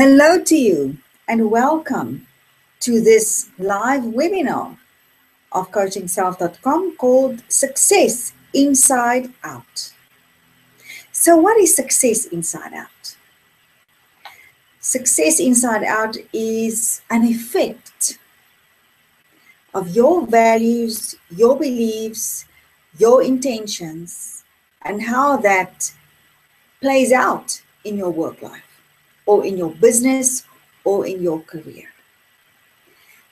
Hello to you and welcome to this live webinar of CoachingSelf.com called Success Inside Out. So what is success inside out? Success inside out is an effect of your values, your beliefs, your intentions, and how that plays out in your work life or in your business or in your career.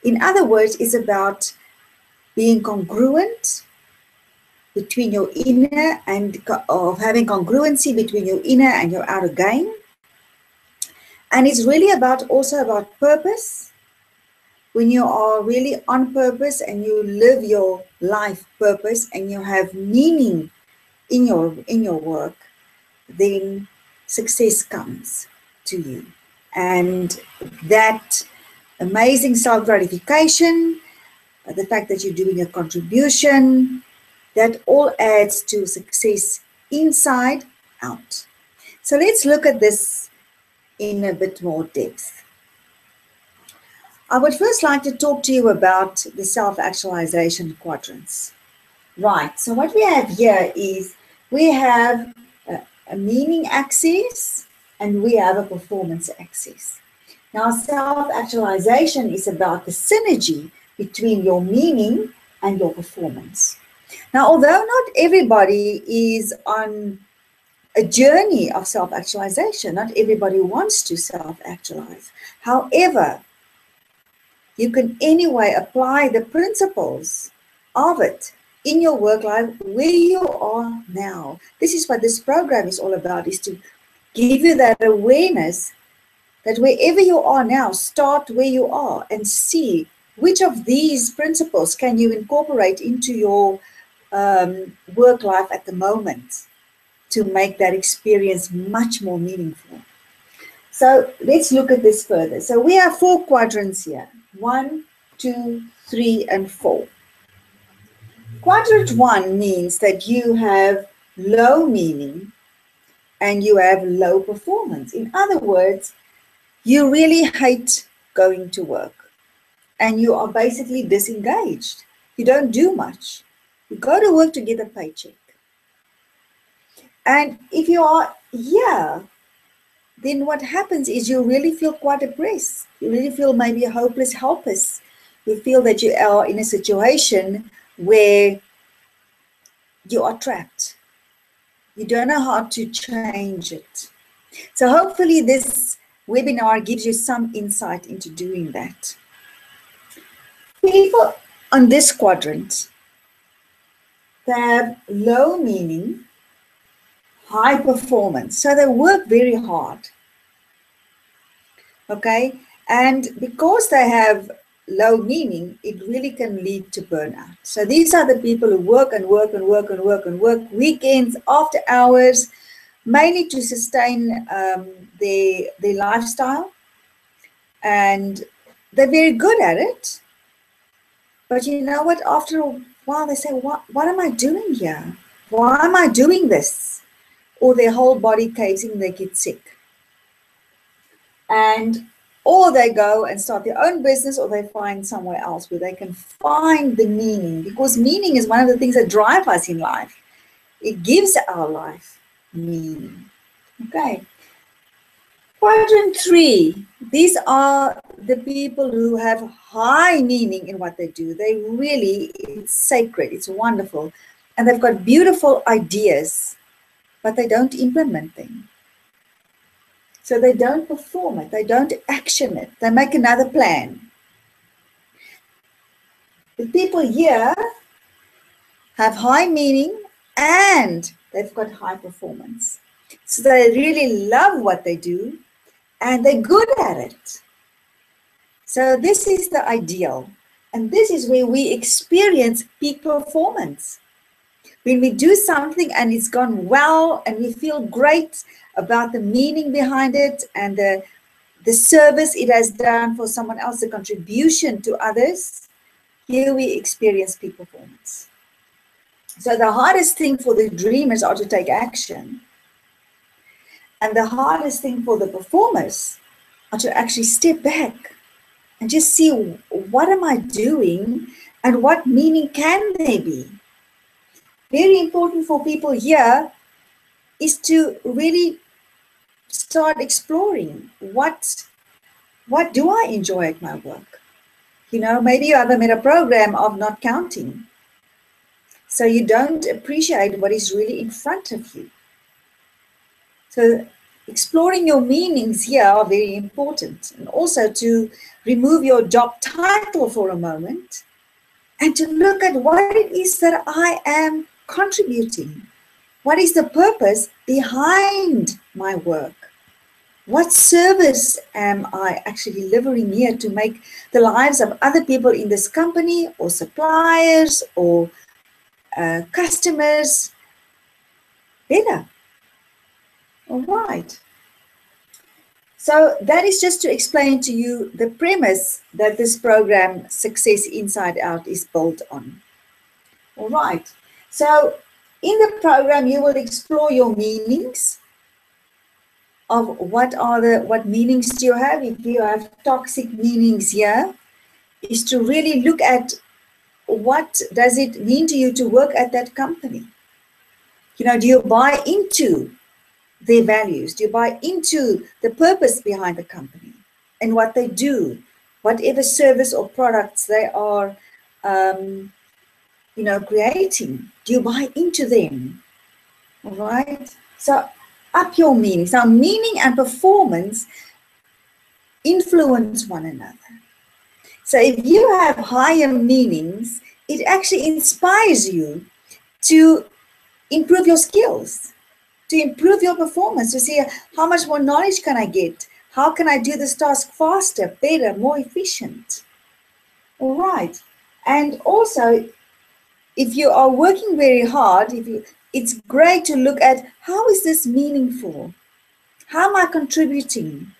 In other words, it's about being congruent between your inner and of having congruency between your inner and your outer game. And it's really also about purpose. When you are really on purpose and you live your life purpose and you have meaning in your work, then success comes to you. And that amazing self-gratification, the fact that you're doing a contribution, that all adds to success inside out. So let's look at this in a bit more depth. I would first like to talk to you about the self-actualization quadrants. Right, so what we have here is we have a meaning axis and we have a performance axis. Now, self-actualization is about the synergy between your meaning and your performance. Now, although not everybody is on a journey of self-actualization, not everybody wants to self-actualize. However, you can anyway apply the principles of it in your work life where you are now. This is what this program is all about, is to give you that awareness that wherever you are now, start where you are and see which of these principles can you incorporate into your work life at the moment to make that experience much more meaningful. So let's look at this further. So we have 4 quadrants here. 1, 2, 3, and 4. Quadrant 1 means that you have low meaning and you have low performance. In other words, you really hate going to work and you are basically disengaged. You don't do much. You go to work to get a paycheck. And if you are here, then what happens is you really feel quite depressed. You really feel maybe hopeless, helpless. You feel that you are in a situation where you are trapped. You don't know how to change it. So hopefully this webinar gives you some insight into doing that. People on this quadrant, they have low meaning, high performance. So they work very hard. Okay? And because they have low meaning, it really can lead to burnout. So these are the people who work and work and work and work and work weekends, after hours, mainly to sustain their lifestyle. And they're very good at it. But you know what? After a while, they say, what am I doing here? Why am I doing this? Or their whole body caves in, they get sick. And or they go and start their own business, or they find somewhere else where they can find the meaning, because meaning is one of the things that drive us in life. It gives our life meaning. Okay. Quadrant 3, these are the people who have high meaning in what they do. They really, it's sacred, it's wonderful. And they've got beautiful ideas, but they don't implement them. So they don't perform it, they don't action it, they make another plan. The people here have high meaning and they've got high performance. So they really love what they do and they're good at it. So this is the ideal. And this is where we experience peak performance. When we do something and it's gone well and we feel great about the meaning behind it and the service it has done for someone else, the contribution to others, here we experience peak performance. So the hardest thing for the dreamers are to take action. And the hardest thing for the performers are to actually step back and just see, what am I doing and what meaning can there be? Very important for people here is to really start exploring what do I enjoy at my work? Maybe you have a meta program of not counting. So you don't appreciate what is really in front of you. So exploring your meanings here are very important. And also to remove your job title for a moment and to look at what it is that I am contributing. What is the purpose behind my work? What service am I actually delivering here to make the lives of other people in this company or suppliers or customers better? All right. So that is just to explain to you the premise that this program, Success Inside Out, is built on. All right. So in the program, you will explore your meanings of what meanings do you have. If you have toxic meanings here, is to really look at what does it mean to you to work at that company. Do you buy into their values? Do you buy into the purpose behind the company and what they do, whatever service or products they are, creating? Do you buy into them? All right. So up your meanings. Now, meaning and performance influence one another. So if you have higher meanings, it actually inspires you to improve your skills, to improve your performance, to see how much more knowledge can I get? How can I do this task faster, better, more efficient? All right. And also, if you are working very hard, it's great to look at, how is this meaningful? How am I contributing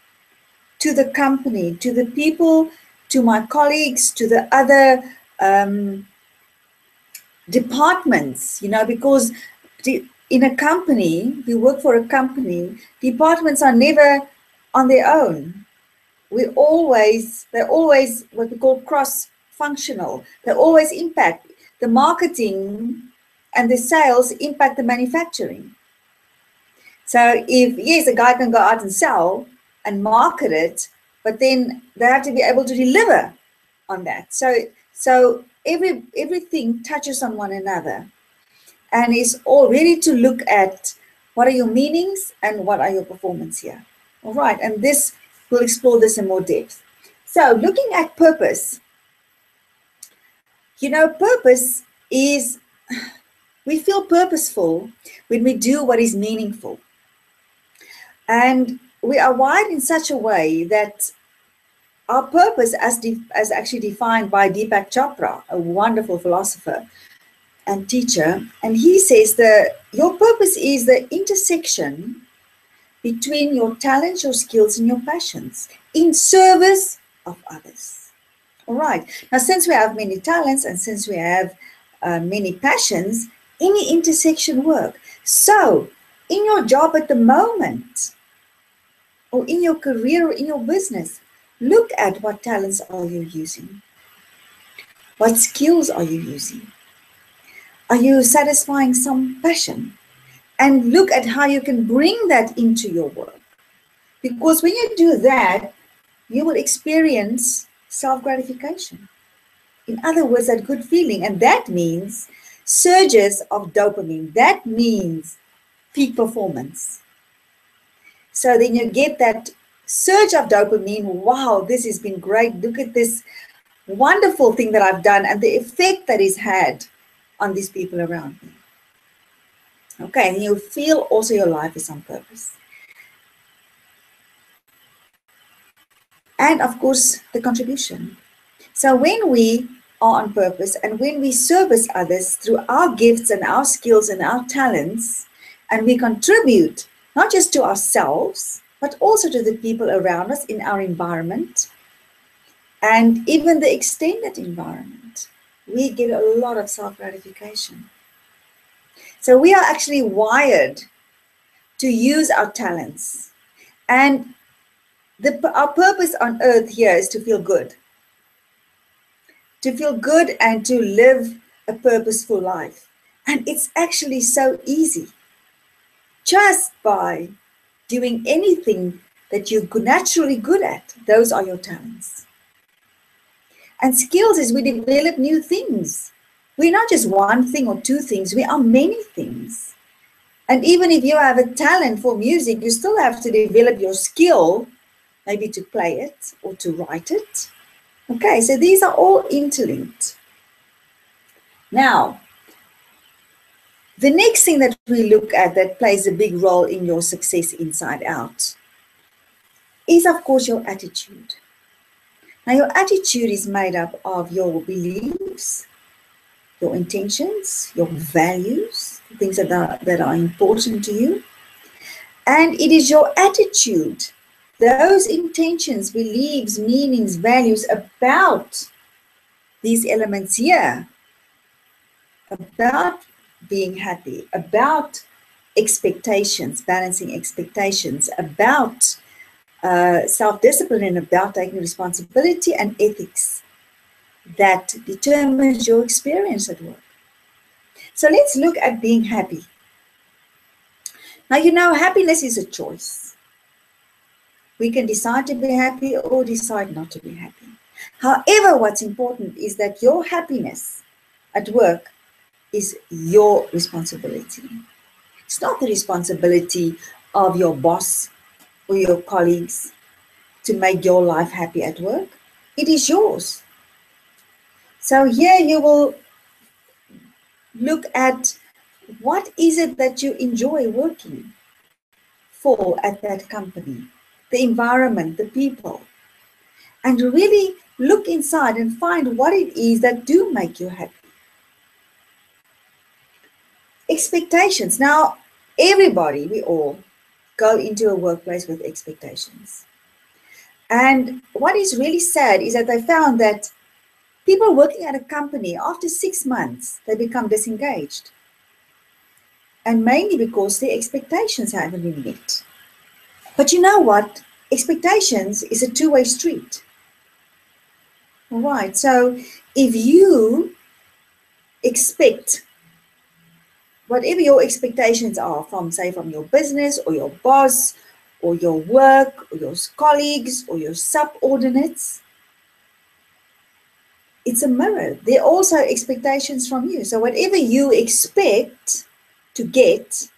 to the company, to the people, to my colleagues, to the other departments, because in a company, we work for a company, departments are never on their own. They're always what we call cross-functional. They always impact. The marketing and the sales impact the manufacturing. So if, yes, a guy can go out and sell and market it, but then they have to be able to deliver on that. So everything touches on one another and is all ready to look at what are your meanings and what are your performance here. All right, and we'll explore this in more depth. So looking at purpose, purpose is, we feel purposeful when we do what is meaningful. And we are wired in such a way that our purpose, as actually defined by Deepak Chopra, a wonderful philosopher and teacher, and he says that your purpose is the intersection between your talents, your skills, and your passions in service of others. All right. Now, since we have many talents and since we have many passions, any intersection work. So, in your job at the moment, or in your career or in your business, look at what talents are you using? What skills are you using? Are you satisfying some passion? And look at how you can bring that into your work. Because when you do that, you will experience self-gratification. In other words, that good feeling. And that means surges of dopamine. That means peak performance. So then you get that surge of dopamine. Wow, this has been great. Look at this wonderful thing that I've done and the effect that it's had on these people around me. Okay, and you feel also your life is on purpose. And of course, the contribution. So when we are on purpose and when we service others through our gifts and our skills and our talents, and we contribute not just to ourselves, but also to the people around us in our environment and even the extended environment, we get a lot of self-gratification. So we are actually wired to use our talents. And Our purpose on earth here is to feel good. To feel good and to live a purposeful life. And it's actually so easy. Just by doing anything that you're naturally good at. Those are your talents. And skills is we develop new things. We're not just one thing or two things. We are many things. And even if you have a talent for music, you still have to develop your skill, maybe to play it or to write it. Okay, so these are all interlinked. Now, the next thing that we look at that plays a big role in your success inside out is, of course, your attitude. Now, your attitude is made up of your beliefs, your intentions, your values, things that are important to you. And it is your attitude, those intentions, beliefs, meanings, values about these elements here, about being happy, about expectations, balancing expectations, about self-discipline, and about taking responsibility and ethics that determines your experience at work. So let's look at being happy. Now, you know, happiness is a choice. We can decide to be happy or decide not to be happy. However, what's important is that your happiness at work is your responsibility. It's not the responsibility of your boss or your colleagues to make your life happy at work. It is yours. So here you will look at what is it that you enjoy working for at that company, the environment, the people, and really look inside and find what it is that do make you happy. Expectations. Now, everybody, we all go into a workplace with expectations. And what is really sad is that they found that people working at a company, after 6 months, they become disengaged. And mainly because their expectations haven't been met. But you know what? Expectations is a two-way street. All right, so if you expect whatever your expectations are from, say, from your business or your boss or your work or your colleagues or your subordinates, it's a mirror. There are also expectations from you. So whatever you expect to get,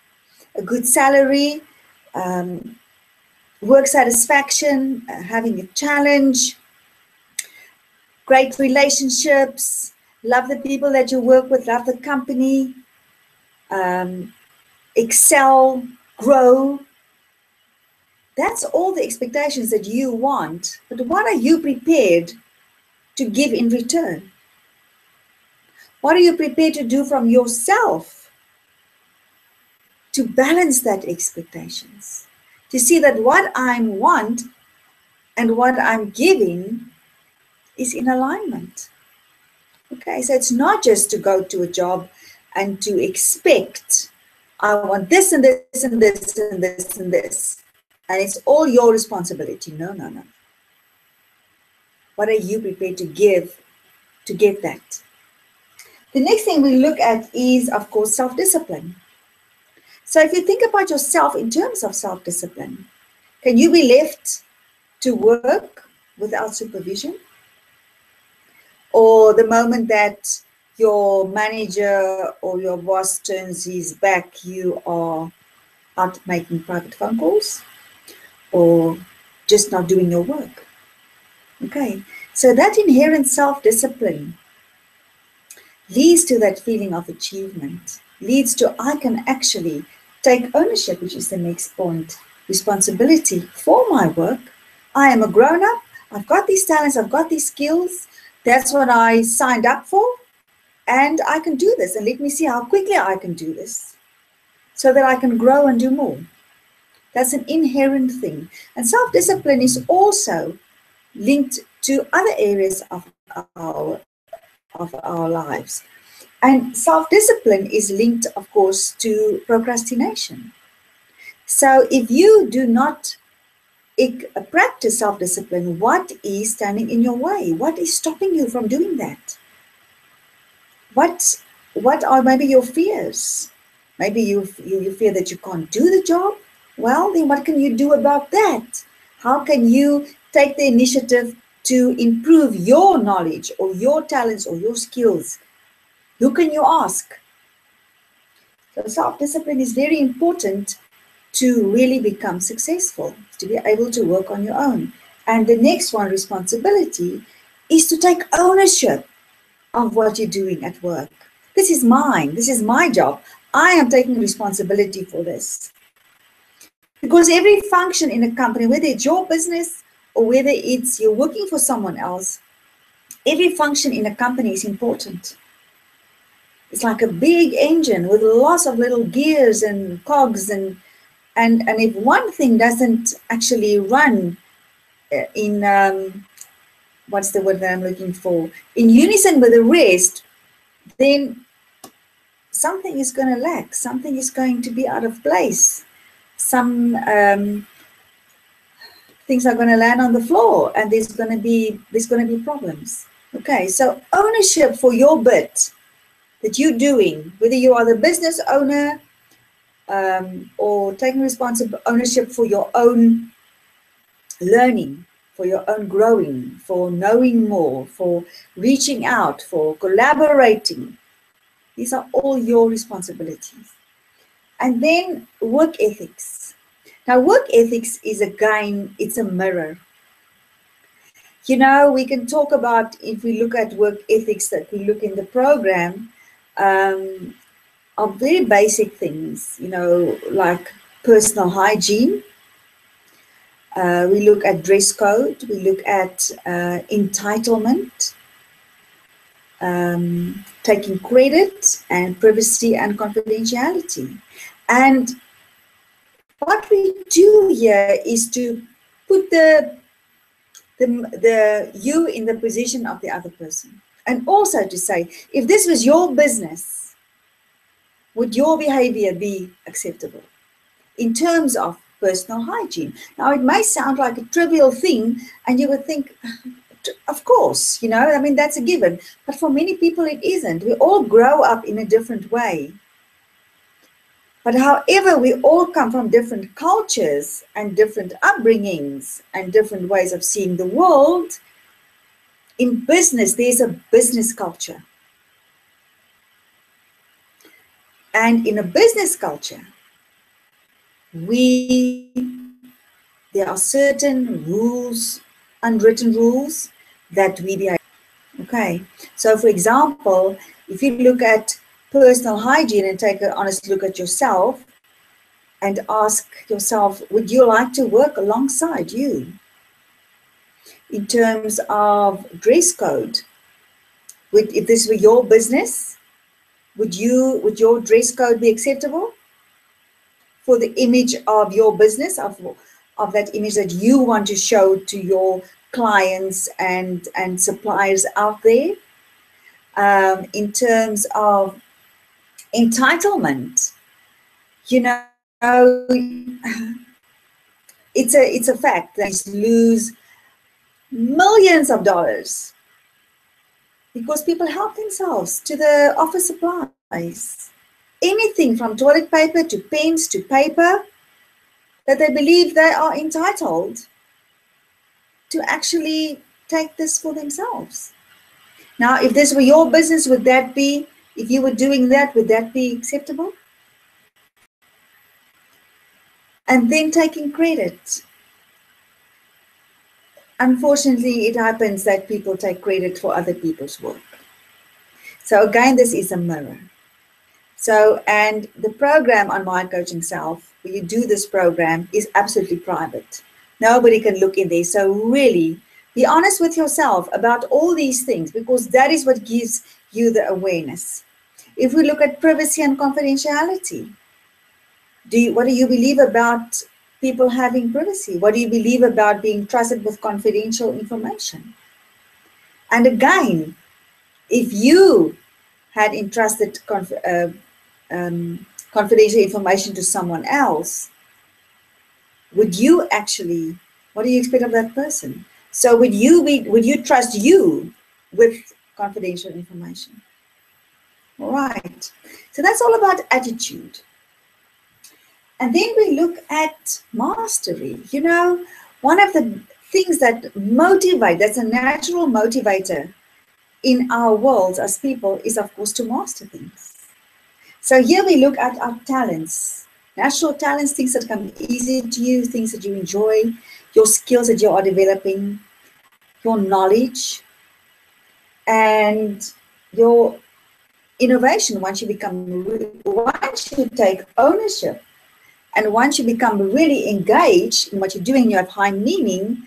a good salary, work satisfaction, having a challenge, great relationships, love the people that you work with, love the company, excel, grow. That's all the expectations that you want. But what are you prepared to give in return? What are you prepared to do from yourself to balance that expectations? To see that what I want and what I'm giving is in alignment. Okay, so it's not just to go to a job and to expect, I want this and this and this and this and this, and it's all your responsibility. No, no, no. What are you prepared to give to get that? The next thing we look at is, of course, self-discipline. So if you think about yourself in terms of self-discipline, can you be left to work without supervision? Or the moment that your manager or your boss turns his back, you are out making private phone calls or just not doing your work? Okay, so that inherent self-discipline leads to that feeling of achievement, leads to I can actually take ownership, which is the next point, responsibility for my work. I am a grown-up, I've got these talents, I've got these skills, that's what I signed up for, and I can do this, and let me see how quickly I can do this so that I can grow and do more. That's an inherent thing. And self-discipline is also linked to other areas of our lives. And self-discipline is linked, of course, to procrastination. So if you do not practice self-discipline, what is standing in your way? What is stopping you from doing that? What are maybe your fears? Maybe you fear that you can't do the job. Well, then what can you do about that? How can you take the initiative to improve your knowledge or your talents or your skills? Who can you ask? So self-discipline is very important to really become successful, to be able to work on your own. And the next one, responsibility, is to take ownership of what you're doing at work. This is mine. This is my job. I am taking responsibility for this. Because every function in a company, whether it's your business or whether it's you're working for someone else, every function in a company is important. It's like a big engine with lots of little gears and cogs, and if one thing doesn't actually run in what's the word that I'm looking for, in unison with the rest, then something is going to lack, something is going to be out of place, some things are going to land on the floor, and there's going to be problems. Okay, so ownership for your bit that you're doing, whether you are the business owner or taking ownership for your own learning, for your own growing, for knowing more, for reaching out, for collaborating. These are all your responsibilities. And then work ethics. Now, work ethics is, again, it's a mirror. You know, we can talk about, if we look at work ethics that we look in the program, are very basic things, you know, like personal hygiene. We look at dress code. We look at entitlement, taking credit, and privacy and confidentiality. And what we do here is to put the you in the position of the other person, and also to say, if this was your business, would your behavior be acceptable in terms of personal hygiene? Now, it may sound like a trivial thing, and you would think, of course, you know, I mean, that's a given. But for many people, it isn't. We all grow up in a different way. But however, we all come from different cultures and different upbringings and different ways of seeing the world. In business, there's a business culture. And in a business culture, there are certain rules, unwritten rules that we behave. Okay, so for example, if you look at personal hygiene and take an honest look at yourself and ask yourself, would you like to work alongside you? In terms of dress code, if this were your business, would your dress code be acceptable for the image of your business, of that image that you want to show to your clients and suppliers out there? In terms of entitlement, you know, it's a fact that you lose millions of dollars because people help themselves to the office supplies. Anything from toilet paper to pens to paper that they believe they are entitled to actually take this for themselves. Now, if this were your business, would that be, if you were doing that, would that be acceptable? And then taking credit. Unfortunately, it happens that people take credit for other people's work. So again, this is a mirror. So, and the program on My Coaching Self, where you do this program, is absolutely private. Nobody can look in there. So really, be honest with yourself about all these things, because that is what gives you the awareness. If we look at privacy and confidentiality, what do you believe about people having privacy? What do you believe about being trusted with confidential information? And again, if you had entrusted confidential information to someone else, would you actually What do you expect of that person? So would you trust you with confidential information? All right. So that's all about attitude. And then we look at mastery. You know, one of the things that motivate, that's a natural motivator in our world as people is, of course, to master things. So here we look at our talents, natural talents, things that come easy to you, things that you enjoy, your skills that you are developing, your knowledge, and your innovation. Once you take ownership, and once you become really engaged in what you're doing, you have high meaning,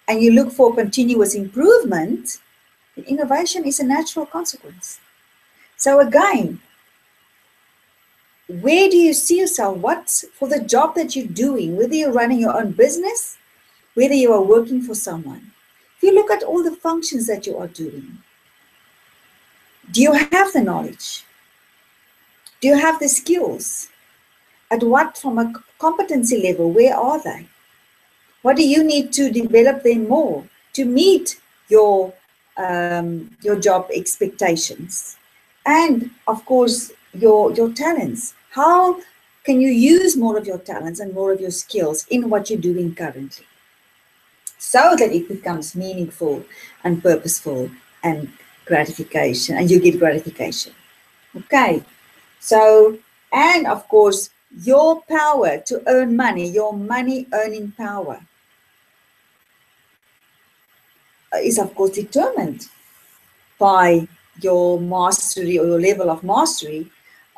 and you look for continuous improvement, innovation is a natural consequence. So again, where do you see yourself? What's for the job that you're doing, whether you're running your own business, whether you are working for someone? If you look at all the functions that you are doing, do you have the knowledge? Do you have the skills? At what, from a competency level, where are they? What do you need to develop them more to meet your job expectations? And of course, your talents. How can you use more of your talents and more of your skills in what you're doing currently, so that it becomes meaningful and purposeful and gratification, and you get gratification. Okay, so, and of course, your power to earn money, your money earning power, is of course determined by your mastery, or your level of mastery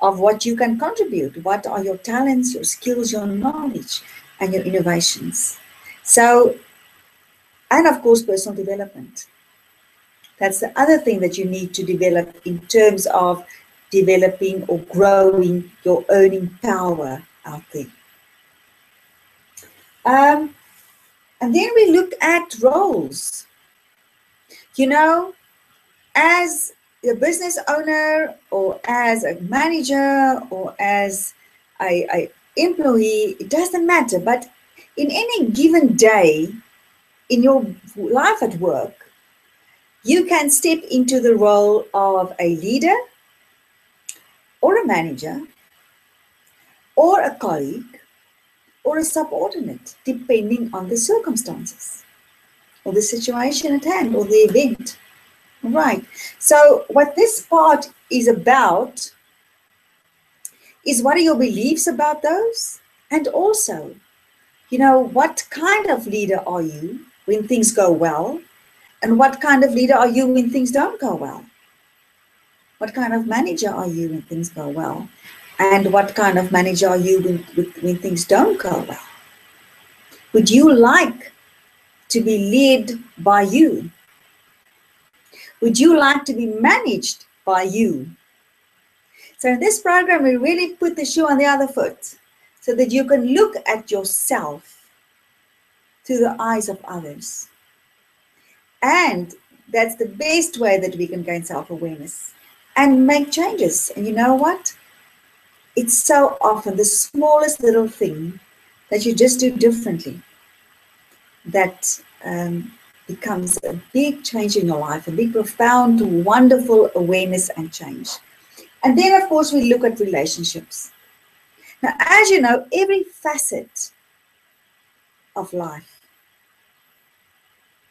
of what you can contribute. What are your talents, your skills, your knowledge, and your innovations? So, and of course, personal development. That's the other thing that you need to develop in terms of developing or growing your earning power out there. And then we look at roles. You know, as a business owner, or as a manager, or as a employee, it doesn't matter. But in any given day in your life at work, you can step into the role of a leader, or a manager, or a colleague, or a subordinate, depending on the circumstances, or the situation at hand, or the event. Right. So what this part is about is, what are your beliefs about those? And also, you know, what kind of leader are you when things go well? And what kind of leader are you when things don't go well? What kind of manager are you when things go well? And what kind of manager are you when things don't go well? Would you like to be led by you? Would you like to be managed by you? So in this program, we really put the shoe on the other foot, so that you can look at yourself through the eyes of others. And that's the best way that we can gain self-awareness and make changes. And you know what? It's so often the smallest little thing that you just do differently that becomes a big change in your life, a big, profound, wonderful awareness and change. And then, of course, we look at relationships. Now, as you know, every facet of life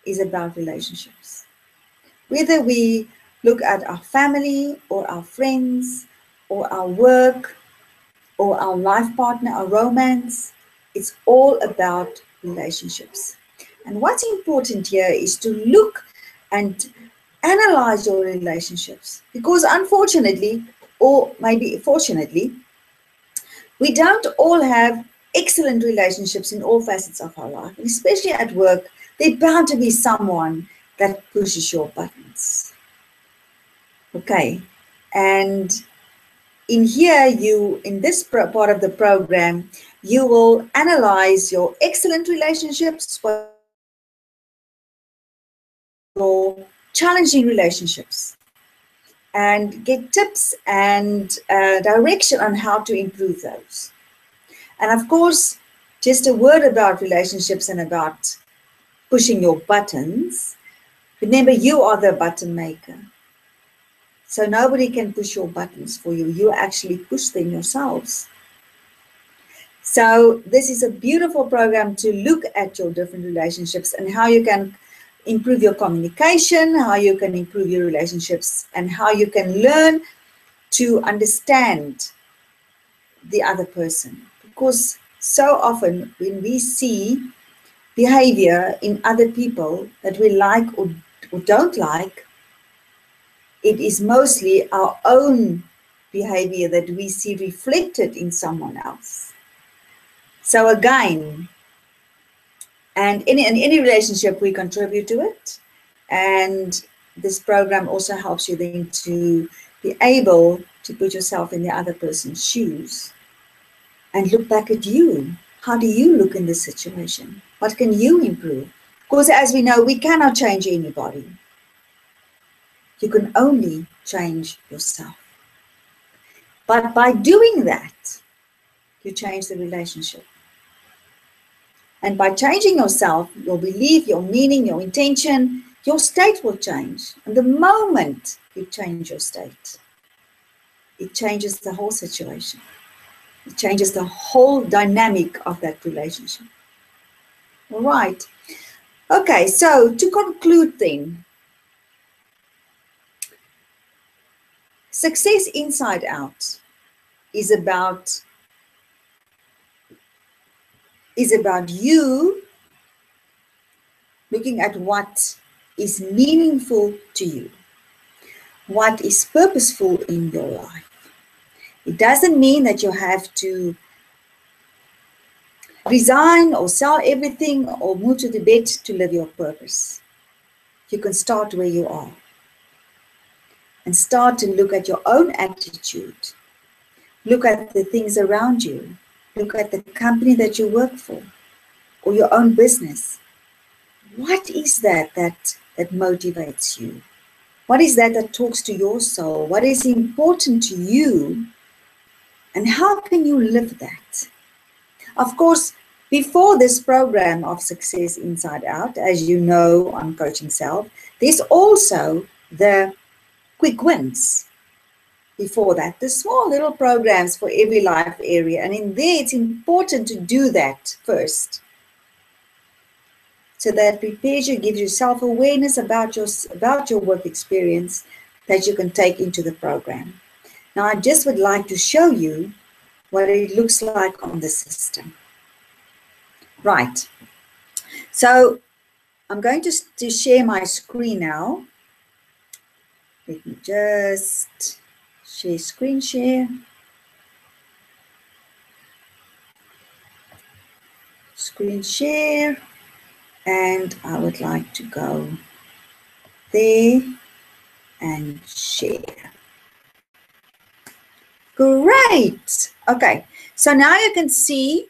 is about relationships. Whether we look at our family, or our friends, or our work, or our life partner, our romance, it's all about relationships. And what's important here is to look and analyze your relationships, because unfortunately, or maybe fortunately, we don't all have excellent relationships in all facets of our life, and especially at work. There's bound to be someone that pushes your buttons. Okay, and in here, in this part of the program, you will analyze your excellent relationships, your challenging relationships, and get tips and direction on how to improve those. And of course, just a word about relationships and about pushing your buttons. Remember, you are the button maker. So nobody can push your buttons for you. You actually push them yourselves. So this is a beautiful program to look at your different relationships and how you can improve your communication, how you can improve your relationships, and how you can learn to understand the other person. Because so often when we see behavior in other people that we like or don't like, it is mostly our own behavior that we see reflected in someone else. So again, and in any relationship, we contribute to it. And this program also helps you then to be able to put yourself in the other person's shoes and look back at you. How do you look in this situation? What can you improve? Because as we know, we cannot change anybody. You can only change yourself. But by doing that, you change the relationship. And by changing yourself, your belief, your meaning, your intention, your state will change. And the moment you change your state, it changes the whole situation. It changes the whole dynamic of that relationship. All right. Okay, so to conclude then, success inside out is about you looking at what is meaningful to you, what is purposeful in your life. It doesn't mean that you have to resign or sell everything or move to Tibet to live your purpose. You can start where you are and start to look at your own attitude. Look at the things around you. Look at the company that you work for or your own business. What is that motivates you? What is that talks to your soul? What is important to you? And how can you live that? Of course, before this program of Success Inside Out, as you know on Coaching Self, there's also the quick wins. Before that, the small little programs for every life area. And in there, it's important to do that first. So that prepares you, gives you self-awareness about your work experience that you can take into the program. Now, I just would like to show you what it looks like on the system. Right. So I'm going to share my screen now. Let me just share screen share. Screen share. And I would like to go there and share. Great. Okay. So now you can see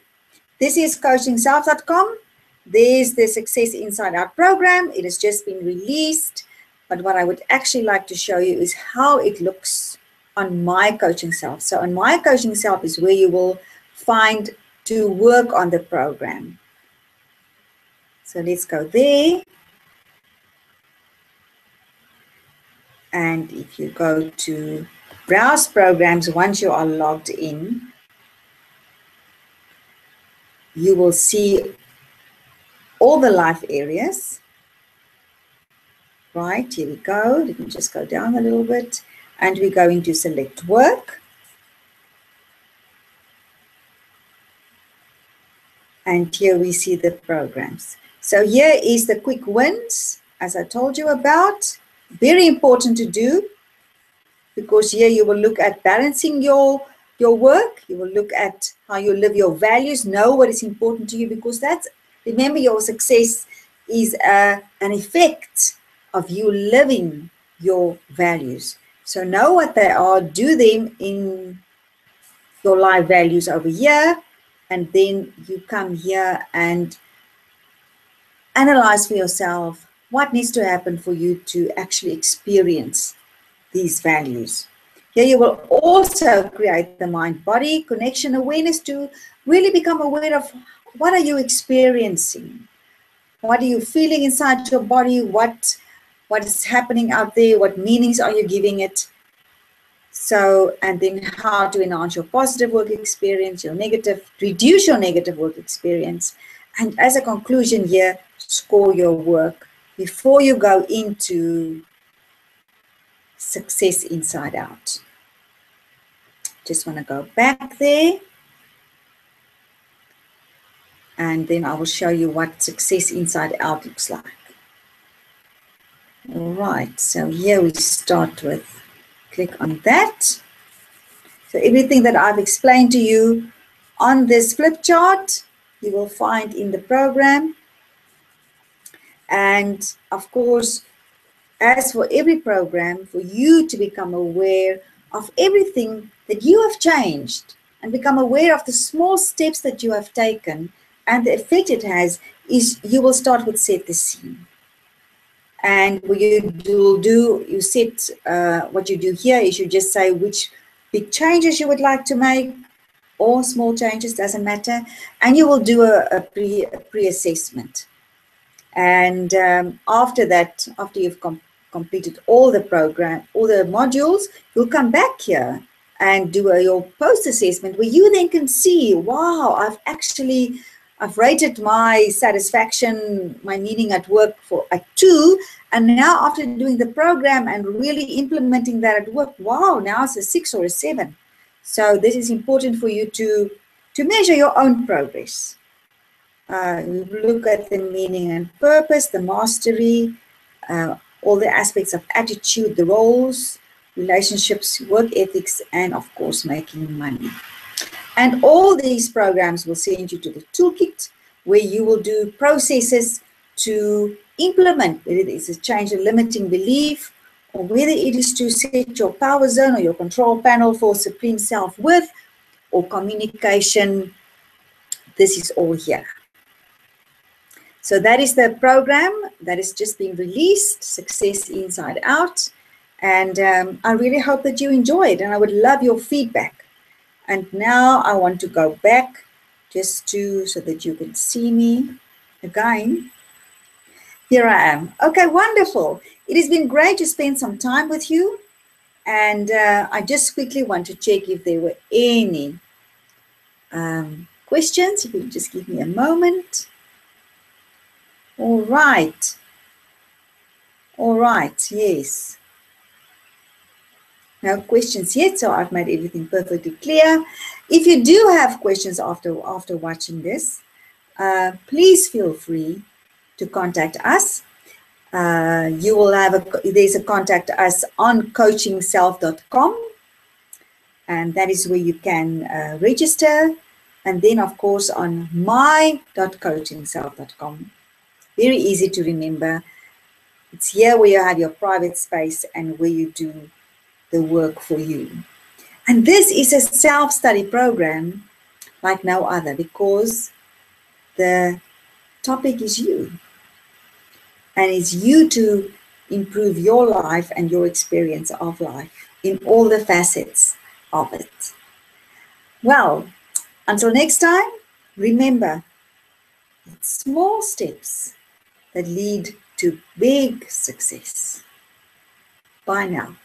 this is CoachingSelf.com. There's the Success Inside Out program. It has just been released. But what I would actually like to show you is how it looks on my Coaching Self. So on my Coaching Self is where you will find to work on the program. So let's go there. And if you go to browse programs, once you are logged in, you will see all the life areas. Right, here we go. Let me just go down a little bit. And we're going to select work. And here we see the programs. So here is the quick wins, as I told you about. Very important to do, because here you will look at balancing your work. You will look at how you live your values, know what is important to you, because that's, remember, your success is an effect of you living your values. So know what they are, do them in your life values over here, and then you come here and analyze for yourself what needs to happen for you to actually experience these values. Here you will also create the mind-body connection awareness to really become aware of what are you experiencing? What are you feeling inside your body? What is happening out there? What meanings are you giving it? So, and then how to enhance your positive work experience, reduce your negative work experience. And as a conclusion here, score your work before you go into success inside out. Just want to go back there. And then I will show you what success inside out looks like. All right, so here we start with, click on that. So everything that I've explained to you on this flip chart, you will find in the program. And of course, as for every program, for you to become aware of everything that you have changed and become aware of the small steps that you have taken and the effect it has, is you will start with set the scene. And what you set, what you do here is you just say which big changes you would like to make, or small changes, doesn't matter. And you will do a pre-assessment. And after that, after you've completed all the program, all the modules, you'll come back here and do your post-assessment, where you then can see, wow, I've rated my satisfaction, my meaning at work at 2, and now after doing the program and really implementing that at work, wow, now it's a 6 or a 7. So this is important for you to measure your own progress. Look at the meaning and purpose, the mastery, all the aspects of attitude, the roles, relationships, work ethics, and of course, making money. And all these programs will send you to the toolkit, where you will do processes to implement, whether it is to change a limiting belief, or whether it is to set your power zone or your control panel for supreme self-worth or communication. This is all here. So that is the program that is just being released, Success Inside Out. And I really hope that you enjoyed, and I would love your feedback. And now I want to go back just so that you can see me again. Here I am. Okay, wonderful. It has been great to spend some time with you. And I just quickly want to check if there were any questions. If you just give me a moment. All right. All right, yes. No questions yet, so I've made everything perfectly clear. If you do have questions after watching this, please feel free to contact us. You will have there's a contact us on CoachingSelf.com, and that is where you can register. And then, of course, on my.coachingself.com. Very easy to remember. It's here where you have your private space and where you do the work for you. And this is a self-study program like no other, because the topic is you. And it's you to improve your life and your experience of life in all the facets of it. Well, until next time, remember, it's small steps that lead to big success. Bye now.